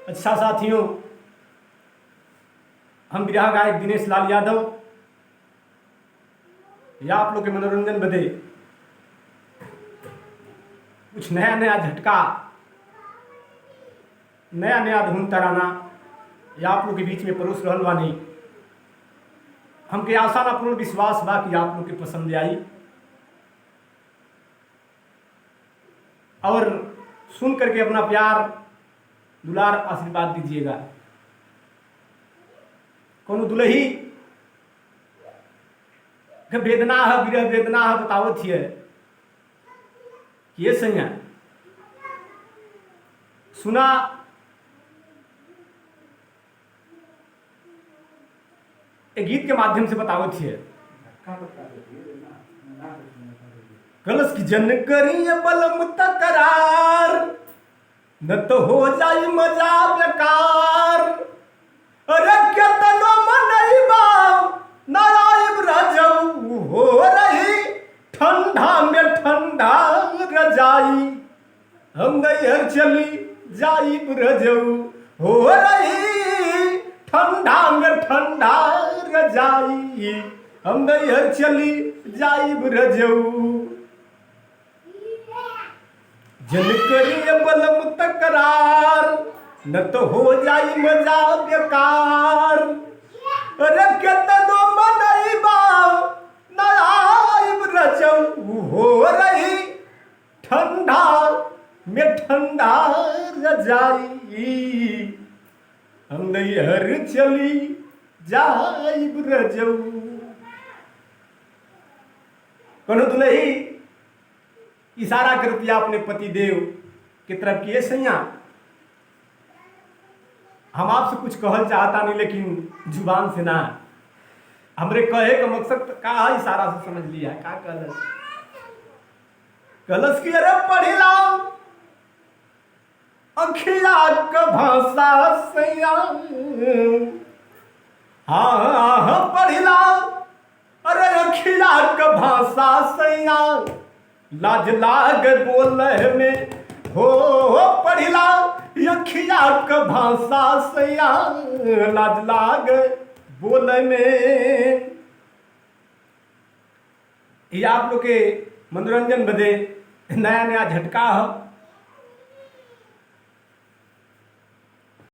अच्छा साथियों, हम विरह गायक दिनेश लाल यादव या आप लोग के मनोरंजन बदे कुछ नया नया झटका, नया नया धुन तराना या आप लोग के बीच में परोस रहल बानी। हमके आशा ना पूर्ण विश्वास बा कि आप लोग के पसंद आई और सुन करके अपना प्यार दुलार आशीर्वाद दीजिएगा। कोनो दुलही के वेदना है, विरह वेदना है, बतावत हिए कि ये सैया सुना एक गीत के माध्यम से बतावत हिए। कलश की जन करी बलम तकरार, न तो हो जाई मजा बेकार। अरे केतनो मनईबा न आइब रजऊ, हो रही ठंडा में ठंडा रजाई। हम नैहर चली जाइब रजऊ, हो रही ठंडा में ठंडा रजाई। हम नैहर चली जाइब रजऊ। जन करिए बलम तकरार, न तो हो जाई मजा बेकार। अरे केतनो मनईबा न आइब रजऊ, हो रही ठंडा में ठंडा रजाई। हम नैहर चली जाइब रजऊ। कोनो दुलही इशारा कर दिया अपने पति देव की तरफ कि ये सैया हम आपसे कुछ कहल चाहता नहीं, लेकिन जुबान से ना। हमरे कहे का मकसद का है, इशारा से समझ लिया। का कलश कलश की अरे पढ़िला अखिया का भाषा सैया। हाँ पढ़िला अरे अखिया का भाषा सैया। लाज लाग बोले में हो पढ़िला अखिया का भाषा सैया। लाज लाग बोले में। ये आप लोग के मनोरंजन बदे नया नया झटका है।